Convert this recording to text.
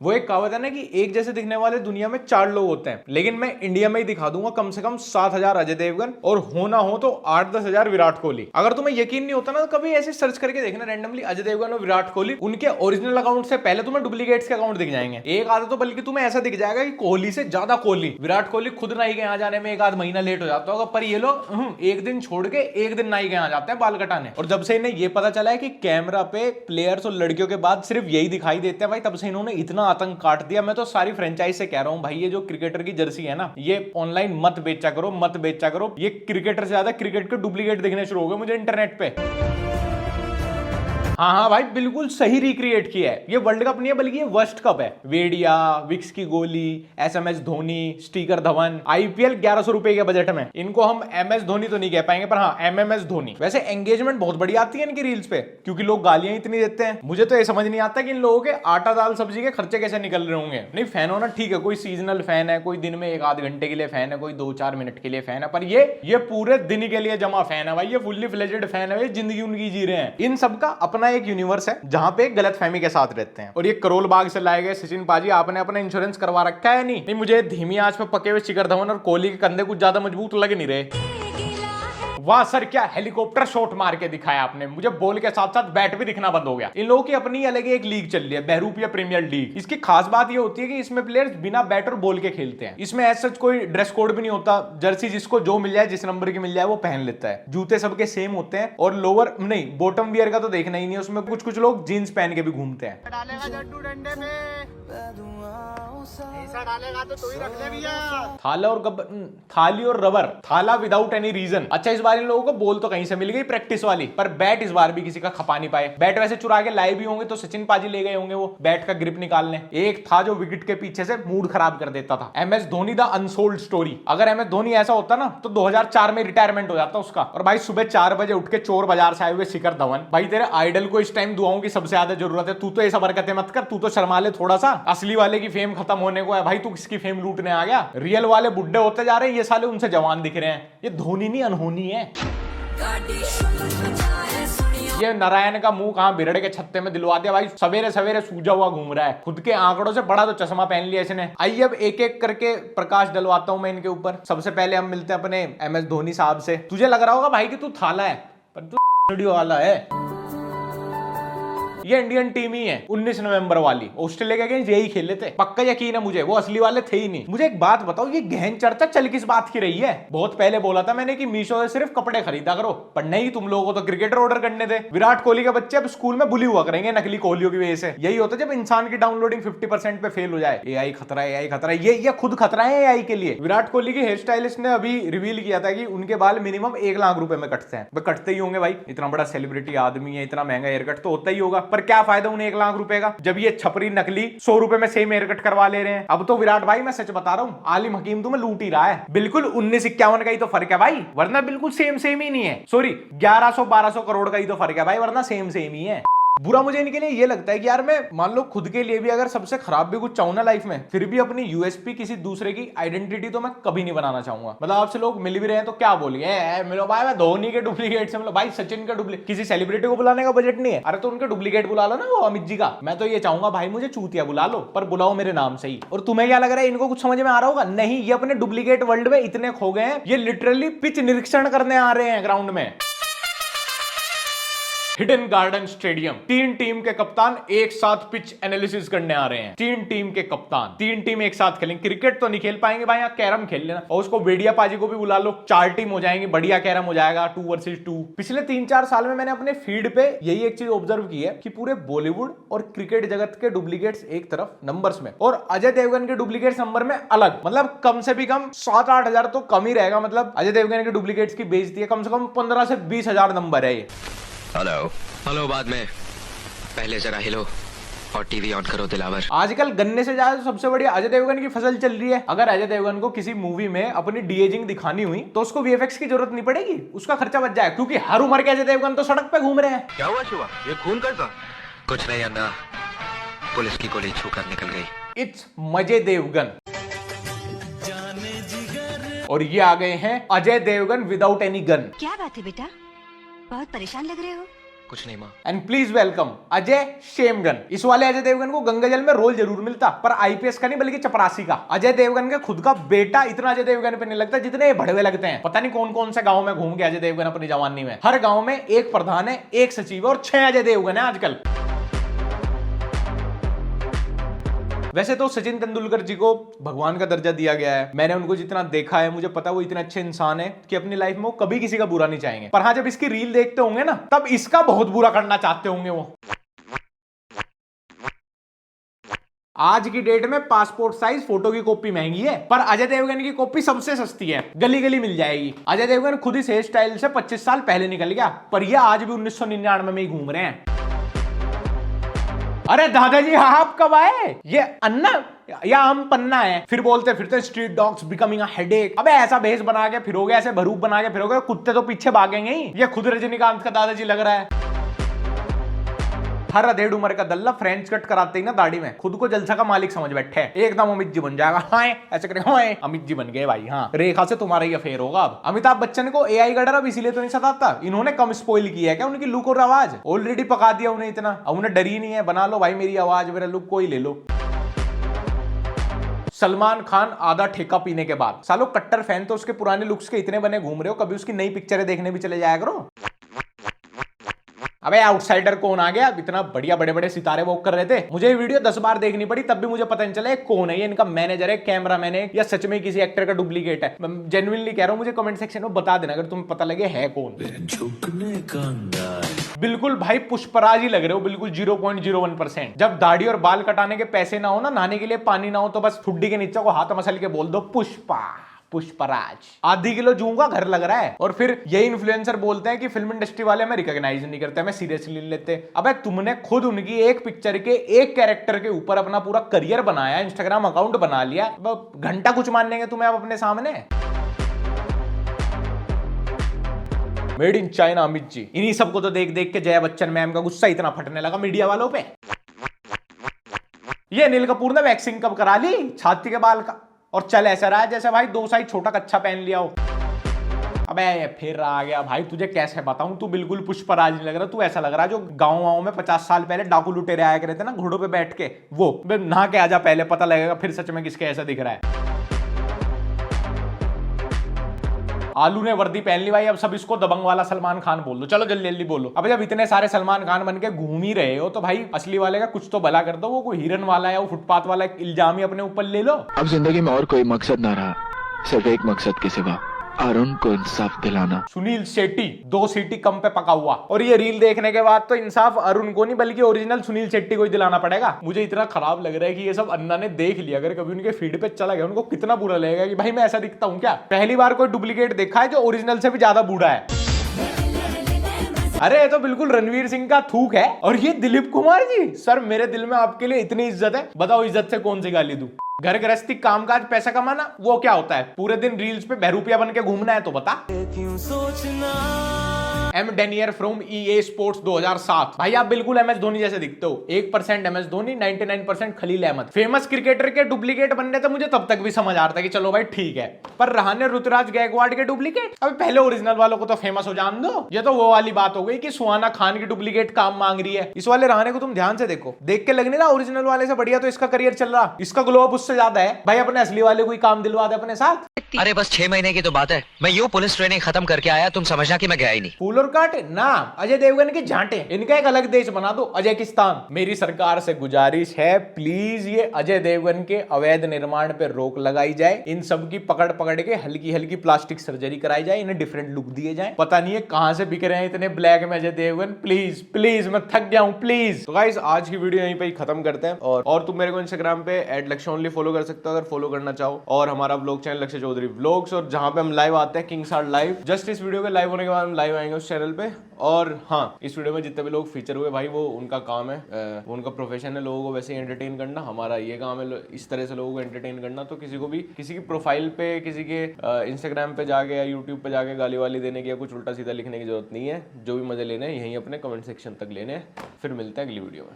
वो एक कहावत है ना कि एक जैसे दिखने वाले दुनिया में 4 लोग होते हैं, लेकिन मैं इंडिया में ही दिखा दूंगा कम से कम 7,000 अजय देवगन और होना हो तो 8-10 हजार विराट कोहली। अगर तुम्हें यकीन नहीं होता ना तो कभी ऐसे सर्च करके देखना रैंडमली अजय देवगन और विराट कोहली, उनके ओरिजिनल अकाउंट से पहले तुम्हें डुप्लीकेट्स के अकाउंट दिख जाएंगे। एक आधा तो बल्कि तुम्हें ऐसा दिख जाएगा कि कोहली से ज्यादा कोहली। विराट कोहली खुद नाई के यहाँ जाने में एक आध महीना लेट हो जाता होगा, पर ये लोग एक दिन छोड़ के एक दिन नाई के यहाँ जाते हैं बाल कटाने। और जब से इन्हें ये पता चला है कि कैमरा पे प्लेयर्स और लड़कियों के बाद सिर्फ यही दिखाई देते हैं भाई, तब से इन्होंने इतना आतंक काट दिया। मैं तो सारी फ्रेंचाइज से कह रहा हूं भाई, ये जो क्रिकेटर की जर्सी है ना, ये ऑनलाइन मत बेचा करो, मत बेचा करो। ये क्रिकेटर से ज्यादा क्रिकेट के डुप्लीकेट दिखने शुरू हो गए मुझे इंटरनेट पे। हाँ भाई, बिल्कुल सही रिक्रिएट किया है। ये वर्ल्ड कप नहीं है बल्कि ये वर्स्ट कप है। वेडिया, विक्स की गोली, SMS Dhoni, sticker Dhawan, IPL 1100 रुपए के बजट में। इनको हम एमएस धोनी तो नहीं कह पाएंगे, पर हाँ एमएमएस धोनी। वैसे एंगेजमेंट बहुत बढ़िया आती है इनकी रील्स पे, क्योंकि लोग गालियां इतनी देते हैं। मुझे तो ये समझ नहीं आता कि इन लोगों के आटा दाल सब्जी के खर्चे कैसे निकल रहे होंगे। नहीं, फैन होना ठीक है, कोई सीजनल फैन है, कोई दिन में 1-8 घंटे के लिए फैन है, कोई 2-4 मिनट के लिए फैन है, पर ये पूरे दिन के लिए जमा फैन है भाई। ये फुल्ली फ्लेजेड फैन है, जिंदगी उनकी जी रहे हैं। इन सबका अपना एक यूनिवर्स है जहां पे गलतफहमी के साथ रहते हैं। और ये करोल बाग से लाए गए सचिन पाजी, आपने अपना इंश्योरेंस करवा रखा है? नहीं, मुझे धीमी आंच पे पके हुए शिखर धवन और कोहली के कंधे कुछ ज्यादा मजबूत लग नहीं रहे। वाह सर, क्या हेलीकॉप्टर शॉट मार के दिखाया आपने। मुझे बॉल के साथ साथ बैट भी दिखना बंद हो गया। इन लोगों की अपनी अलग एक लीग चल रही है, बहरूपिया प्रीमियर लीग। इसकी खास बात ये होती है कि इसमें प्लेयर्स बिना बैट और बॉल के खेलते हैं। इसमें ऐसा कोई ड्रेस कोड भी नहीं होता। जर्सी जिसको जो मिल जाए, जिस नंबर की मिल जाए वो पहन लेता है। जूते सबके सेम होते हैं और लोअर नहीं, बॉटम वियर का तो देखना ही नहीं है। उसमें कुछ लोग जीन्स पहन के भी घूमते हैं। डालेगा तो तू ही रख ले भैया। थाली और रबर, थाला विदाउट एनी रीजन। अच्छा, इस बार इन लोगों को बॉल तो कहीं से मिल गई प्रैक्टिस वाली, पर बैट इस बार भी किसी का खपा नहीं पाए। बैट वैसे चुरा के लाए भी होंगे तो सचिन पाजी ले गए होंगे वो बैट का ग्रिप निकालने। एक था जो विकेट के पीछे से मूड खराब कर देता था, MS Dhoni the unsold story. अगर एमएस धोनी ऐसा होता ना तो 2004 में रिटायरमेंट हो जाता उसका। और भाई सुबह 4 बजे उठ के चोर बाजार से आए हुए शिखर धवन, भाई तेरे आइडल को इस टाइम दुआओं की सबसे ज्यादा जरूरत है। तू तो ये सब हरकतें मत कर, तू तो शर्मा ले थोड़ा सा। असली वाले की फेम खत्म होने को है भाई, तू किसकी फेम लूटने आ गया? रियल वाले बुड्ढे होते जा रहे हैं, ये साले उनसे जवान दिख रहे हैं। ये धोनी नहीं अनहोनी है। ये नारायण का मुंह कहां बिरड़ के छत्ते में दिलवा दिया भाई। सवेरे सवेरे सूजा हुआ घूम रहा है, खुद के आंकड़ों से बड़ा तो चश्मा पहन लिया इसने। आइए अब एक एक करके प्रकाश डलवाता हूं मैं इनके ऊपर। सबसे पहले हम मिलते हैं अपने एमएस धोनी साहब से। तुझे लग रहा होगा भाई कि तू थाला है, पर तू वाला है। ये इंडियन टीम ही है 19 नवंबर वाली, ऑस्ट्रेलिया के अगेंस्ट यही खेले थे। पक्का यकीन है मुझे, वो असली वाले थे ही नहीं। मुझे एक बात बताओ, ये गहन चर्चा चल किस बात की रही है? बहुत पहले बोला था मैंने कि मीशो से सिर्फ कपड़े खरीदा करो, पर नहीं, तुम लोगों को तो क्रिकेटर ऑर्डर करने थे। विराट कोहली के बच्चे अब स्कूल में बुली हुआ करेंगे नकली कोहलियों की वजह से। यही होता है जब इंसान की डाउनलोडिंग 50% पे फेल हो जाए। एआई खतरा है, एआई खतरा है। ये खुद खतरा है एआई के लिए। विराट कोहली के हेयर स्टाइलिस्ट ने अभी रिवील किया था कि उनके बाल मिनिमम 1 लाख रुपए में कटते हैं। कटते ही होंगे भाई, इतना बड़ा सेलिब्रिटी आदमी है, इतना महंगा हेयर कट तो होता ही होगा। पर क्या फायदा उन्हें 1 लाख रुपए का, जब ये छपरी नकली 100 रुपए में सेम हेयर कट करवा ले रहे हैं। अब तो विराट भाई मैं सच बता रहा हूं, आलिम हकीम तुम्हें लूट ही रहा है। बिल्कुल 1951 का ही तो फर्क है भाई, वरना बिल्कुल सेम ही नहीं है। सॉरी, 1100-1200 करोड़ का ही तो फर्क है भाई, वरना सेम ही है। बुरा मुझे इनके लिए ये लगता है कि यार मैं मान लो खुद के लिए भी अगर सबसे खराब भी कुछ चाहूं ना लाइफ में, फिर भी अपनी यूएसपी किसी दूसरे की आइडेंटिटी तो मैं कभी नहीं बनाना चाहूंगा। मतलब आपसे लोग मिल भी रहे हैं तो क्या बोलिए, मिलो भाई मैं धोनी के डुप्लीकेट से मिलो, भाई सचिन का डुप्लीकेट। किसी सेलिब्रिटी को बुलाने का बजट नहीं है, अरे तो उनके डुप्लीकेट बुला लो ना, वो अमित जी का। मैं तो ये चाहूंगा भाई मुझे चूतिया बुला लो, पर बुलाओ मेरे नाम से ही। और तुम्हें क्या लग रहा है इनको कुछ समझ में आ रहा होगा? नहीं, ये अपने डुप्लीकेट वर्ल्ड में इतने खो गए हैं, ये लिटरली पिच निरीक्षण करने आ रहे हैं ग्राउंड में। हिडन गार्डन स्टेडियम, 3 टीम के कप्तान एक साथ पिच एनालिसिस करने आ रहे हैं। 3 टीम के कप्तान, 3 टीम एक साथ खेलेंगे। क्रिकेट तो नहीं खेल पाएंगे भाई, यहाँ कैरम खेल लेना, और उसको वेडिया पाजी को भी बुला लो, 4 टीम हो जाएंगी, बढ़िया कैरम हो जाएगा 2 वर्सेस 2। पिछले 3-4 साल में मैंने अपने फीड पे यही एक चीज ऑब्जर्व की है कि पूरे बॉलीवुड और क्रिकेट जगत के डुप्लीकेट्स एक तरफ नंबर्स में, और अजय देवगन के डुप्लीकेट्स नंबर में अलग। मतलब कम से भी कम 7-8 हजार तो कम ही रहेगा। मतलब अजय देवगन के डुप्लीकेट्स की बेइज्जती है, कम से कम 15 से 20 हजार नंबर है ये। हेलो बाद में, पहले जरा हिलो और टीवी ऑन करो दिलावर। आजकल गन्ने से ज्यादा सबसे बढ़िया अजय देवगन की फसल चल रही है। अगर अजय देवगन को किसी मूवी में अपनी डीएजिंग दिखानी हुई तो उसको वीएफएक्स की जरूरत नहीं पड़ेगी, उसका खर्चा बच जाए, क्योंकि हर उम्र के अजय देवगन तो सड़क पे घूम रहे हैं। क्या हुआ शिवा, ये खून कैसा? कुछ नहीं अन्ना, पुलिस की गोली छूकर निकल गई। इट्स मजे देवगन, और ये आ गए हैं Ajay Devgan without any gun. क्या बात है बेटा, बहुत परेशान लग रहे हो? कुछ नहीं माँ। एंड प्लीज वेलकम अजय शेमगन। इस वाले अजय देवगन को गंगा जल में रोल जरूर मिलता, पर आईपीएस का नहीं बल्कि चपरासी का। अजय देवगन का खुद का बेटा इतना अजय देवगन पे नहीं लगता जितने ये भड़वे लगते हैं। पता नहीं कौन कौन से गांव में घूम के अजय देवगन अपनी जवानी में। हर गांव में एक प्रधान है, एक सचिव है और 6 अजय देवगन है आजकल। वैसे तो सचिन तेंदुलकर जी को भगवान का दर्जा दिया गया है। मैंने उनको जितना देखा है मुझे पता है वो इतने अच्छे इंसान है कि अपनी लाइफ में वो कभी किसी का बुरा नहीं चाहेंगे। पर हाँ, जब इसकी रील देखते होंगे ना तब इसका बहुत बुरा करना चाहते होंगे वो। आज की डेट में पासपोर्ट साइज फोटो की कॉपी महंगी है, पर अजय देवगन की कॉपी सबसे सस्ती है, गली गली मिल जाएगी। अजय देवगन खुद इस हेयर स्टाइल से 25 साल पहले निकल गया, पर यह आज भी 1999 में ही घूम रहे हैं। अरे दादाजी आप कब आए? ये अन्ना या हम पन्ना है। फिर बोलते फिरते street dogs becoming a headache. अबे ऐसा भेष बना के फिरोगे, ऐसे भरूप बना के फिरोगे, कुत्ते तो पीछे भागेंगे ही। ये खुद रजनीकांत का दादाजी लग रहा है। हर अधेड़ उम्र का दल्ला फ्रेंच कट कराते ही ना दाढ़ी में खुद को जलसा का मालिक समझ बैठे है। एकदम अमित जी बन जाएगा। हाँ ऐसे करेगा, हाँ अमित जी बन गए भाई। हाँ रेखा से तुम्हारा ही अफेयर होगा अब। अमिताभ बच्चन को एआई गडर अब इसीलिए तो नहीं सताता, इन्होंने कम स्पॉइल किया है क्या उनकी लुक और आवाज? ऑलरेडी पका दिया उन्हें इतना, अब उन्हें डर ही नहीं है। बना लो भाई मेरी आवाज मेरा लुक कोई ले लो। सलमान खान आधा ठेका पीने के बाद। सालो कट्टर फैन तो उसके पुराने लुक्स के इतने बने घूम रहे हो, कभी उसकी नई पिक्चरें देखने भी चले जाया करो। अबे आउटसाइडर कौन आ गया? इतना बढ़िया बड़े बड़े सितारे वॉक कर रहे थे, मुझे ये वीडियो 10 बार देखनी पड़ी तब भी मुझे पता नहीं चला कौन है। ये इनका मैनेजर है, कैमरामैन है, या सच में किसी एक्टर का डुप्लीकेट है? मैं जेन्युइनली कह रहा हूं, मुझे कमेंट सेक्शन में बता देना अगर तुम्हें पता लगे है कौन। बिल्कुल भाई पुष्पराज ही लग रहे हो, बिल्कुल 0.01%। जब दाढ़ी और बाल कटाने के पैसे ना हो ना, नहाने के लिए पानी ना हो, तो बस ठुड्डी के नीचे को हाथ मसल के बोल दो पुष्पा पुष्पराज। आधी किलो जूंगा घर लग रहा है। और फिर यही इन्फ्लुएंसर बोलते हैं कि फिल्म इंडस्ट्री वाले हमें रिकॉग्नाइज नहीं करते, हमें सीरियसली नहीं लेते। अबे तुमने खुद उनकी एक पिक्चर के एक कैरेक्टर के ऊपर अपना पूरा करियर बनाया, इंस्टाग्राम अकाउंट बना लिया, घंटा कुछ मान लेंगे तुम्हें आप अपने सामने? Made in China Amit ji. इन्हीं सबको तो देख देख के जया बच्चन मैम का गुस्सा इतना फटने लगा मीडिया वालों पे। ये अनिल कपूर ने वैक्सिंग कब करा ली छाती के बाल का, और चल ऐसा रहा है जैसे भाई 2 साइज छोटा कच्छा पहन लिया हो। अबे फिर आ गया भाई, तुझे कैसे बताऊं, तू बिल्कुल पुष्पराज नहीं लग रहा, तू ऐसा लग रहा है जो गाँव में 50 साल पहले डाकू लुटेरे आया करते थे ना घोड़ों पे बैठ के, वो नहा के आजा पहले, पता लगेगा फिर सच में किसके ऐसा दिख रहा है। आलू ने वर्दी पहन ली भाई, अब सब इसको दबंग वाला सलमान खान बोल दो। चलो जल्दी जल्दी बोलो। अब जब इतने सारे सलमान खान बन के घूम ही रहे हो तो भाई असली वाले का कुछ तो भला कर दो। वो कोई हिरन वाला है, वो फुटपाथ वाला इल्जाम ही अपने ऊपर ले लो। अब जिंदगी में और कोई मकसद ना रहा, सिर्फ एक मकसद के सिवा, अरुण को इंसाफ दिलाना। सुनील शेट्टी 2 सीटी कम पे पका हुआ। और ये रील देखने के बाद तो इंसाफ अरुण को नहीं बल्कि ओरिजिनल सुनील शेट्टी को ही दिलाना पड़ेगा। मुझे इतना खराब लग रहा है कि ये सब अन्ना ने देख लिया, अगर कभी उनके फीड पे चला गया उनको कितना बुरा लगेगा कि भाई मैं ऐसा दिखता हूं क्या? पहली बार कोई डुप्लीकेट देखा है जो ओरिजिनल से भी ज्यादा बूढ़ा है। अरे ये तो बिल्कुल रणवीर सिंह का थूक है। और ये दिलीप कुमार जी, सर मेरे दिल में आपके लिए इतनी इज्जत है, बताओ इज्जत से कौन सी गाली दूं? घर गृहस्थी कामकाज पैसा कमाना वो क्या होता है? पूरे दिन रील्स पे बहरूपिया बन के घूमना है तो बता। क्यों सोचना। एम डेनियर फ्रॉम EA स्पोर्ट्स 2007। भाई आप बिल्कुल MS धोनी जैसे दिखते हो। 1% MS Dhoni, 99% Khalil Ahmed. Famous cricketer के डुप्लीकेट बनने तो मुझे तब तक भी समझ आ रहा था कि चलो भाई ठीक है, पर रहाने ऋतुराज गायकवाड़ के डुप्लीकेट? अब पहले ओरिजिनल वालों को तो फेमस हो जान दो। ये तो वो वाली बात हो गई कि सुहाना खान की डुप्लीकेट काम मांग रही है। इस वाले रहाने को तुम ध्यान से देखो, देख के लग नहीं रहा ओरिजिनल वाले से बढ़िया तो इसका करियर चल रहा, इसका ग्लो अप उससे ज्यादा है। भाई अपने असली वाले को ही काम दिलवा दे अपने साथ। अरे बस 6 महीने की तो बात है, मैं यूं पुलिस ट्रेनिंग खत्म करके आया, तुम समझना कि मैं गया ही नहीं। फूल और कांटे ना अजय देवगन के झांटे, इनका एक अलग देश बना दो, अजयकिस्तान। मेरी सरकार से गुजारिश है प्लीज ये अजय देवगन के अवैध निर्माण पे रोक लगाई जाए। इन सब की पकड़ पकड़ के हल्की हल्की प्लास्टिक सर्जरी कराई जाए, इन्हें डिफरेंट लुक दिए जाए। पता नहीं है कहां से बिक रहे हैं इतने ब्लैक में अजय देवगन। प्लीज प्लीज मैं थक गया हूं प्लीज। तो गाइस आज की वीडियो यहीं पे ही खत्म करते हैं। और तुम मेरे को इंस्टाग्राम पे @लक्ष्य फॉलो कर सकते हो अगर फॉलो करना चाहो, और हमारा व्लॉग चैनल लक्ष्य चौधरी व्लॉग्स, और जहां पे हम लाइव आते हैं किंग्स आर्ट लाइव। जस्ट इस वीडियो के लाइव होने के बाद हम लाइव आएंगे उस चैनल पे। और हाँ, इस वीडियो में जितने भी लोग फीचर हुए भाई वो उनका काम है, वो उनका प्रोफेशन है लोगों को वैसे ही एंटरटेन करना। हमारा ये काम है इस तरह से लोगों को एंटरटेन करना। तो किसी को भी किसी की प्रोफाइल पे, किसी के इंस्टाग्राम पे जाके या यूट्यूब पे जाके गाली वाली देने की या कुछ उल्टा सीधा लिखने की जरूरत नहीं है। जो भी मजे लेने हैं यहीं अपने कमेंट सेक्शन तक लेने हैं। फिर मिलते हैं अगली वीडियो में।